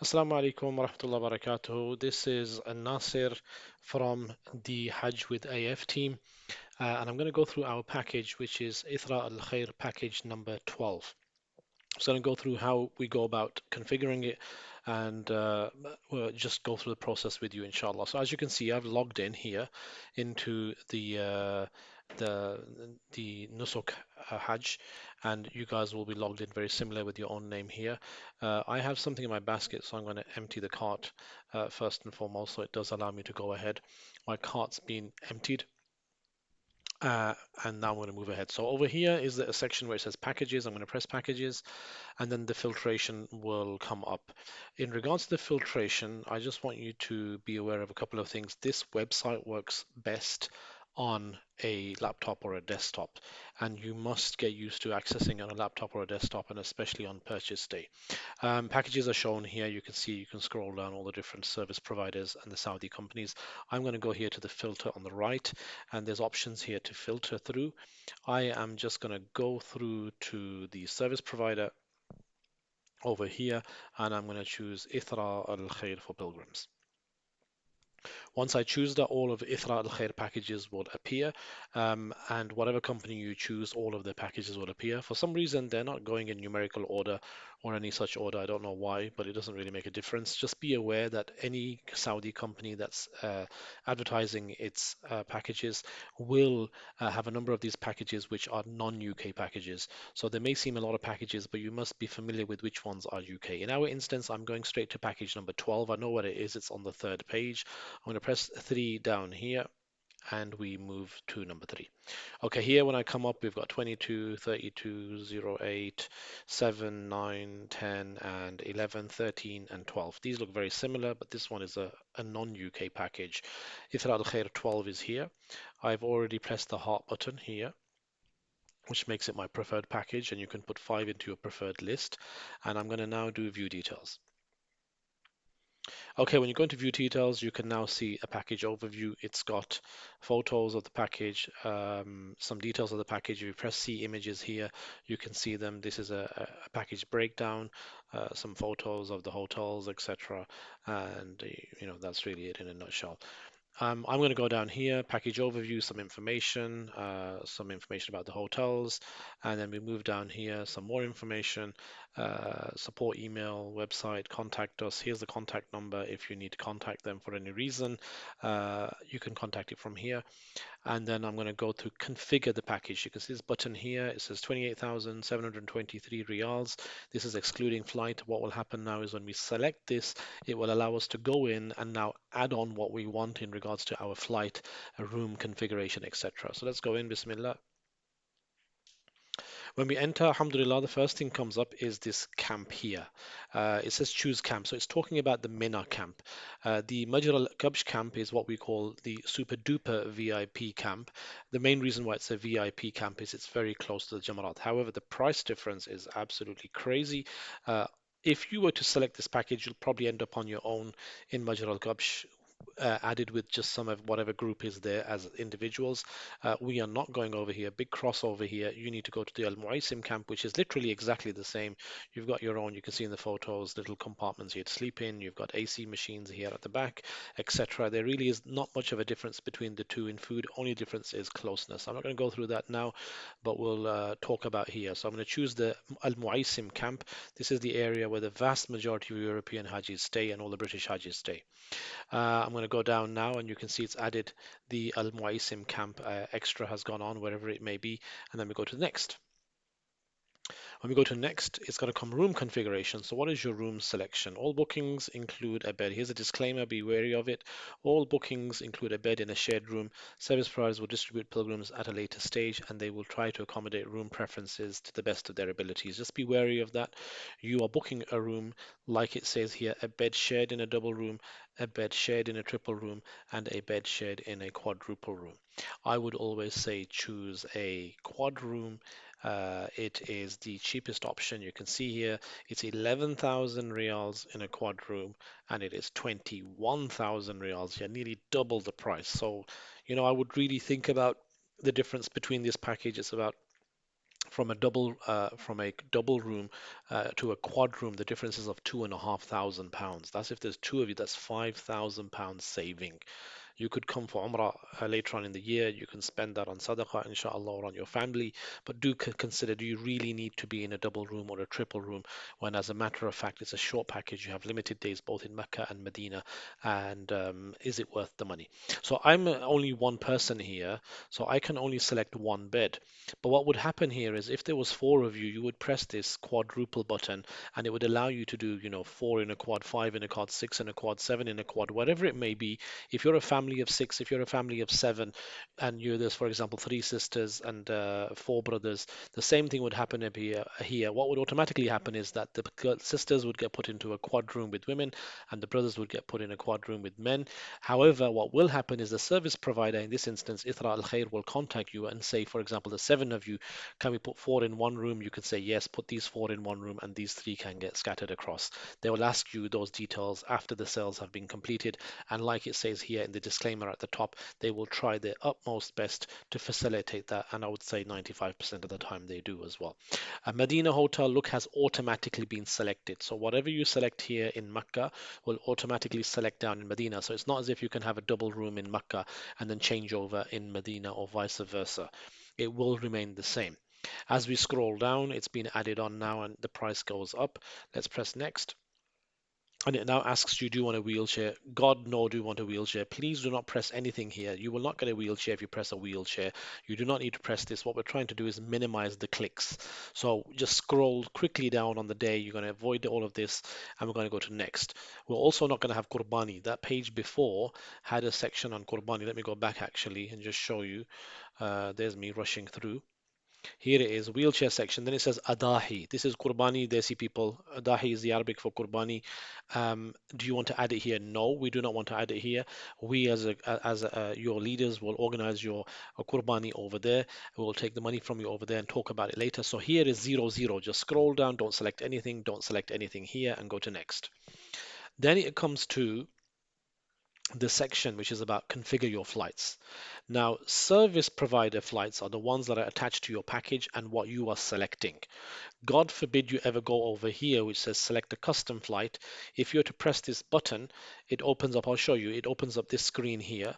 Assalamu alaikum wa rahmatullahi wa barakatuh. This is Nasir from the Hajj with AF team, and I'm going to go through our package, which is Ithra AlKhair package number 12. So I'm going to go through how we go about configuring it and we'll just go through the process with you, inshallah. So as you can see, I've logged in here into the the Nusuk Hajj, and you guys will be logged in very similar with your own name here. I have something in my basket, so I'm going to empty the cart first and foremost, so it does allow me to go ahead. My cart's been emptied. Uh, and now I'm going to move ahead. So over here is a section where it says packages. I'm going to press packages and then the filtration will come up. In regards to the filtration, I just want you to be aware of a couple of things. This website works best on a laptop or a desktop, and you must get used to accessing on a laptop or a desktop, and especially on purchase day. Packages are shown here. You can see, you can scroll down all the different service providers and the Saudi companies. I'm going to go here to the filter on the right, and there's options here to filter through. I am just going to go through to the service provider over here, and I'm going to choose Ithra Al-Khair for pilgrims. Once I choose that, all of Ithra Al-Khair packages will appear, and whatever company you choose, all of their packages will appear. For some reason, they're not going in numerical order or any such order. I don't know why, but it doesn't really make a difference. Just be aware that any Saudi company that's advertising its packages will have a number of these packages which are non-UK packages. So there may seem a lot of packages, but you must be familiar with which ones are UK. In our instance, I'm going straight to package number 12. I know what it is. It's on the third page. I'm going to press 3 down here and we move to number 3. Okay, here when I come up, we've got 22, 32, 08, 7, 9, 10, and 11, 13, and 12. These look very similar, but this one is a non-UK package. Ithra Al-Khair 12 is here. I've already pressed the heart button here, which makes it my preferred package, and you can put 5 into your preferred list. And I'm going to now do view details. Okay, when you go into view details, you can now see a package overview. It's got photos of the package, some details of the package. If you press see images here, you can see them. This is a package breakdown, some photos of the hotels, etc. And that's really it in a nutshell. I'm going to go down here, package overview, some information about the hotels, and then we move down here, some more information, support email, website, contact us. Here's the contact number if you need to contact them for any reason. You can contact it from here and then I'm going to go to configure the package. You can see this button here. It says 28,723 riyals. This is excluding flight. What will happen now is when we select this, it will allow us to go in and now add on what we want in regards to our flight, room configuration, etc. So let's go in, Bismillah. When we enter, alhamdulillah, the first thing comes up is this camp here. It says choose camp. So it's talking about the Mina camp. The Majr al Kabsh camp is what we call the super duper VIP camp. The main reason why it's a VIP camp is it's very close to the Jamarat. However, the price difference is absolutely crazy. If you were to select this package, you'll probably end up on your own in Majr al Kabsh, added with just some of whatever group is there as individuals. We are not going over here. Big crossover here. You need to go to the Al Muaisim camp, which is literally exactly the same. You've got your own, you can see in the photos, little compartments here to sleep in. You've got AC machines here at the back, etc. There really is not much of a difference between the two in food. Only difference is closeness. I'm not going to go through that now, but we'll talk about here. So I'm going to choose the Al Muaisim camp. This is the area where the vast majority of European Hajis stay and all the British Hajis stay. I'm going to go down now and you can see it's added the Al Muaisim camp extra has gone on wherever it may be. And then we go to the next. When we go to next, it's going to come room configuration. So what is your room selection? All bookings include a bed. Here's a disclaimer, be wary of it. All bookings include a bed in a shared room. Service providers will distribute pilgrims at a later stage and they will try to accommodate room preferences to the best of their abilities. Just be wary of that. You are booking a room, like it says here, a bed shared in a double room, a bed shared in a triple room, and a bed shared in a quadruple room. I would always say choose a quad room. It is the cheapest option. You can see here it's 11,000 riyals in a quad room and it is 21,000 riyals. Yeah, nearly double the price. So, I would really think about the difference between this package. It's about from a double room to a quad room, the difference is of £2,500. That's if there's two of you, that's £5,000 saving. You could come for Umrah later on in the year. You can spend that on Sadaqah, inshallah, or on your family. But do consider, do you really need to be in a double room or a triple room when, as a matter of fact, it's a short package? You have limited days both in Mecca and Medina. And is it worth the money? So I'm only one person here, so I can only select one bed. But what would happen here is if there was four of you, you would press this quadruple button and it would allow you to do, four in a quad, five in a quad, six in a quad, seven in a quad, whatever it may be. If you're a family of six, if you're a family of seven, and there's, for example, three sisters and four brothers, the same thing would happen here. What would automatically happen is that the sisters would get put into a quad room with women, and the brothers would get put in a quad room with men. However, what will happen is the service provider, in this instance, Ithra AlKhair, will contact you and say, for example, the seven of you, can we put four in one room? You could say, yes, put these four in one room, and these three can get scattered across. They will ask you those details after the sales have been completed. And like it says here in the disclaimer at the top, they will try their utmost best to facilitate that. And I would say 95% of the time they do as well. A Medina hotel look has automatically been selected. So whatever you select here in Mecca will automatically select down in Medina. So it's not as if you can have a double room in Mecca and then change over in Medina or vice versa. It will remain the same. As we scroll down, it's been added on now and the price goes up. Let's press next. And it now asks you, do you want a wheelchair? God, no, do you want a wheelchair? Please do not press anything here. You will not get a wheelchair if you press a wheelchair. You do not need to press this. What we're trying to do is minimize the clicks. So just scroll quickly down on the day. You're going to avoid all of this and we're going to go to next. We're also not going to have Qurbani. That page before had a section on Qurbani. Let me go back actually and just show you. There's me rushing through. Here it is, wheelchair section. Then it says Adahi. This is Qurbani, Desi people. Adahi is the Arabic for Qurbani. Do you want to add it here? No, we do not want to add it here. We, your leaders, will organize your Qurbani over there. We will take the money from you over there and talk about it later. So here is 00. Just scroll down. Don't select anything. Don't select anything here and go to next. Then it comes to the section which is about configure your flights. Now, service provider flights are the ones that are attached to your package and what you are selecting. God forbid you ever go over here, which says select a custom flight. If you're to press this button, it opens up, I'll show you, it opens up this screen here,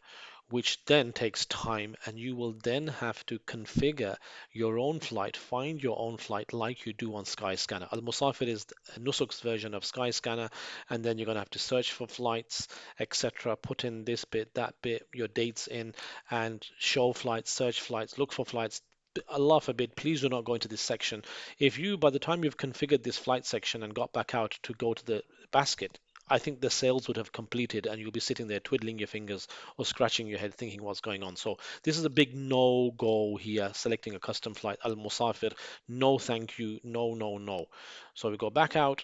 which then takes time, and you will then have to configure your own flight, find your own flight like you do on Skyscanner. Al Musafir is Nusuk's version of Skyscanner, and then you're going to have to search for flights, etc. Put in this bit, that bit, your dates in, and show flights, search flights, look for flights. Allah forbid, please do not go into this section. If you, by the time you've configured this flight section and got back out to go to the basket, I think the sales would have completed and you'll be sitting there twiddling your fingers or scratching your head thinking what's going on. So this is a big no-go here, selecting a custom flight, Al Musafir. No, thank you. No, no, no. So we go back out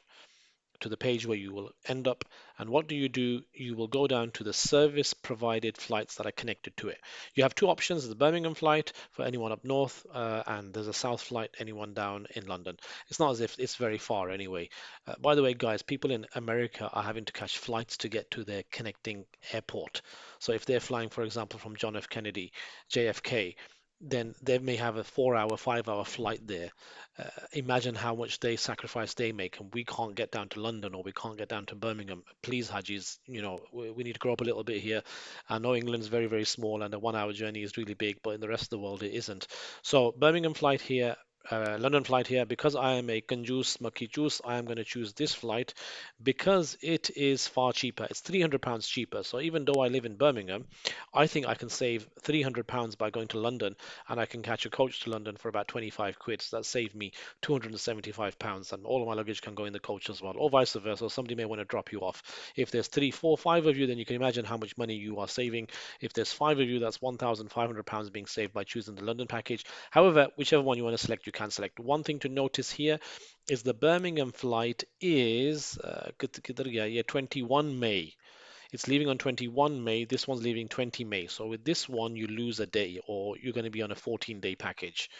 to the page where you will end up. And what do? You will go down to the service provided flights that are connected to it. You have two options: the Birmingham flight for anyone up north, and there's a south flight, anyone down in London. It's not as if it's very far anyway. By the way, guys, people in America are having to catch flights to get to their connecting airport. So if they're flying, for example, from John F. Kennedy, JFK, then they may have a 4 hour, 5 hour flight there. Imagine how much sacrifice they make, and we can't get down to London or we can't get down to Birmingham. Please, Hajis, we need to grow up a little bit here. I know England's very, very small, and a 1 hour journey is really big, but in the rest of the world, it isn't. So, Birmingham flight here. London flight here. Because I am a Kanjus Makijus, I am going to choose this flight because it is far cheaper. It's £300 cheaper. So even though I live in Birmingham, I think I can save £300 by going to London, and I can catch a coach to London for about 25 quid. So that saved me £275, and all of my luggage can go in the coach as well, or vice versa. Somebody may want to drop you off. If there's three, four, five of you, then you can imagine how much money you are saving. If there's five of you, that's £1,500 being saved by choosing the London package. However, whichever one you want to select, you can select. One thing to notice here is the Birmingham flight is 21 May. It's leaving on 21 May. This one's leaving 20 May. So with this one, you lose a day, or you're going to be on a 14-day package.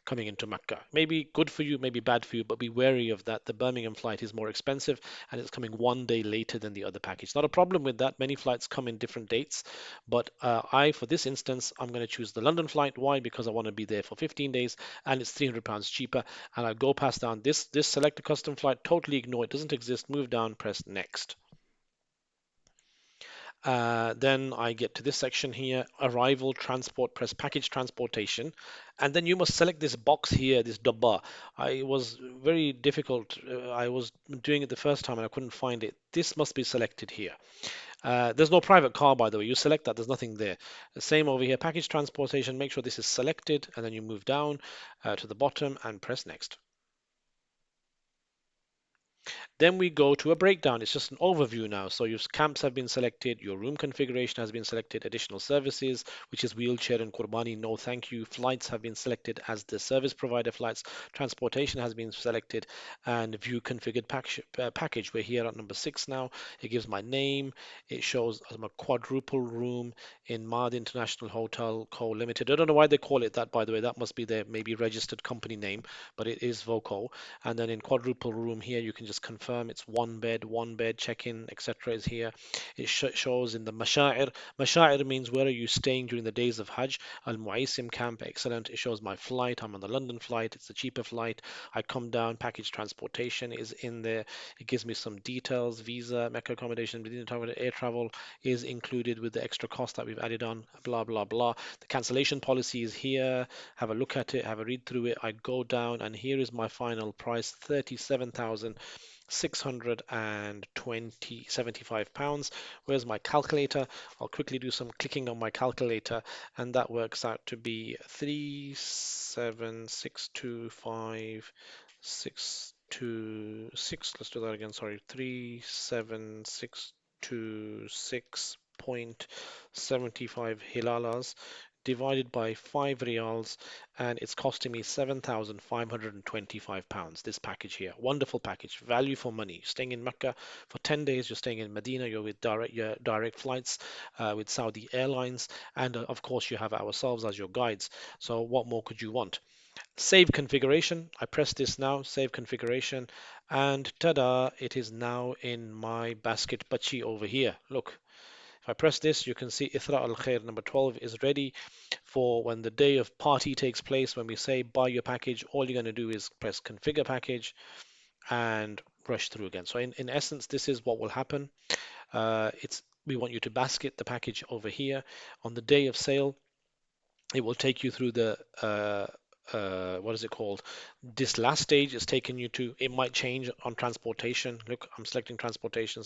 coming into Mecca. Maybe good for you, maybe bad for you, but be wary of that. The Birmingham flight is more expensive and it's coming 1 day later than the other package. Not a problem with that. Many flights come in different dates, but for this instance, I'm going to choose the London flight. Why? Because I want to be there for 15 days and it's £300 cheaper. And I go past down this select a custom flight, totally ignore it, doesn't exist, move down, press next. Then I get to this section here, arrival, transport, press package transportation, and then you must select this box here, this dabba. I was very difficult. I was doing it the first time and I couldn't find it. This must be selected here. There's no private car, by the way. You select that, there's nothing there. The same over here, package transportation. Make sure this is selected, and then you move down to the bottom and press next. Then we go to a breakdown. It's just an overview now. So your camps have been selected, your room configuration has been selected, additional services, which is wheelchair and Qurbani, no thank you. Flights have been selected as the service provider flights. Transportation has been selected, and view configured package. We're here at number 6 now. It gives my name. It shows I'm a quadruple room in Mad International Hotel Co. Limited. I don't know why they call it that, by the way. That must be their maybe registered company name, but it is Voco. And then in quadruple room here, you can just confirm it's one bed, check-in, etc. is here. It shows in the Masha'ir. Masha'ir means where are you staying during the days of Hajj. Al Muaisim camp, excellent. It shows my flight. I'm on the London flight. It's the cheaper flight. I come down, package transportation is in there. It gives me some details. Visa, Mecca accommodation, Medina travel, air travel is included with the extra cost that we've added on, blah, blah, blah. The cancellation policy is here. Have a look at it, have a read through it. I go down, and here is my final price, 37,620 £75. Where's my calculator? I'll quickly do some clicking on my calculator, and that works out to be 37625 let's do that again, sorry, 37626.75 hilalas divided by 5 riyals, and it's costing me £7,525. This package here, wonderful package, value for money. Staying in Mecca for 10 days, you're staying in Medina, you're with direct flights with Saudi Airlines, and of course you have ourselves as your guides. So what more could you want? Save configuration. I press this now, save configuration, and ta-da, it is now in my basket bachi over here. Look, if I press this, you can see Ithra AlKhair number 12 is ready for when the day of party takes place. When we say buy your package, all you're going to do is press configure package and rush through again. So in essence, this is what will happen. We want you to basket the package over here. On the day of sale, it will take you through the what is it called? This last stage is taking you to, it might change on transportation. Look, I'm selecting transportation,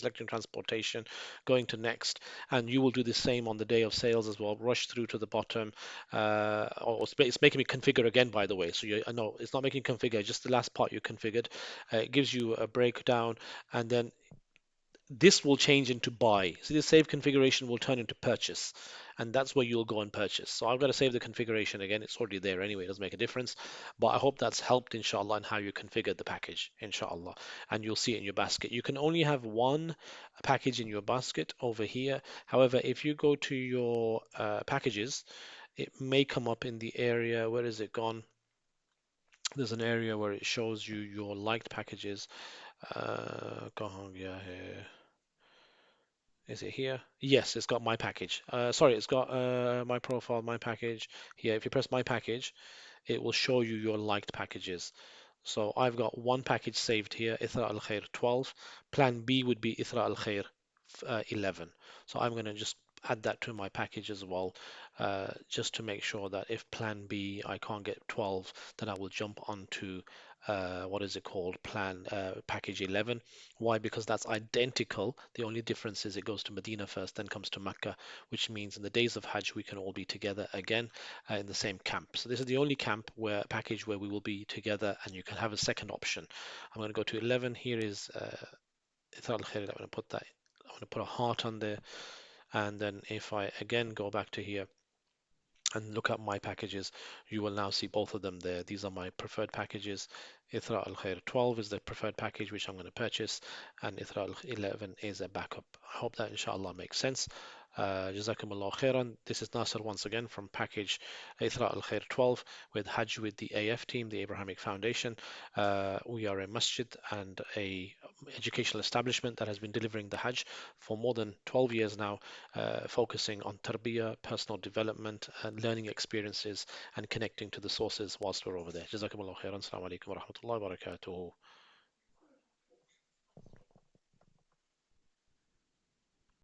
going to next, and you will do the same on the day of sales as well. Rush through to the bottom. It's making me configure again, by the way. So I know it's not making configure, just the last part you configured. It gives you a breakdown, and then this will change into buy. So the save configuration will turn into purchase, and that's where you'll go and purchase. So I've got to save the configuration again. It's already there anyway. It doesn't make a difference. But I hope that's helped, inshallah, in how you configure the package, inshallah. And you'll see it in your basket. You can only have one package in your basket over here. However, if you go to your packages, it may come up in the area. Where is it gone? There's an area where it shows you your liked packages. Yeah, here. Is it here? Yes, it's got my package. Sorry, it's got my profile, my package. Here, if you press my package, it will show you your liked packages. So I've got one package saved here, Ithra Al Khair 12. Plan B would be Ithra Al Khair 11. So I'm going to just add that to my package as well, just to make sure that if Plan B I can't get 12, then I will jump onto what is it called, package 11. Why? Because that's identical. The only difference is it goes to Medina first, then comes to Mecca, which means in the days of Hajj we can all be together again in the same camp. So this is the only camp where package where we will be together, and you can have a second option. I'm going to go to 11. Here is Ithar al-Khair. I'm going to put that. I'm going to put a heart on there, and then if I again go back to here and look at my packages, you will now see both of them there. These are my preferred packages. Ithra Al Khair 12 is the preferred package which I'm going to purchase, and Ithra Al 11 is a backup. I hope that inshallah makes sense. Jazakumullah khairan. This is Nasir once again from package Ithra AlKhair 12 with Hajj with the AF team, the Abrahamic Foundation. We are a masjid and a educational establishment that has been delivering the Hajj for more than 12 years now, focusing on tarbiyah, personal development, and learning experiences, and connecting to the sources whilst we're over there. Jazakumullah khairan. Assalamu alaikum wa rahmatullahi wa barakatuh.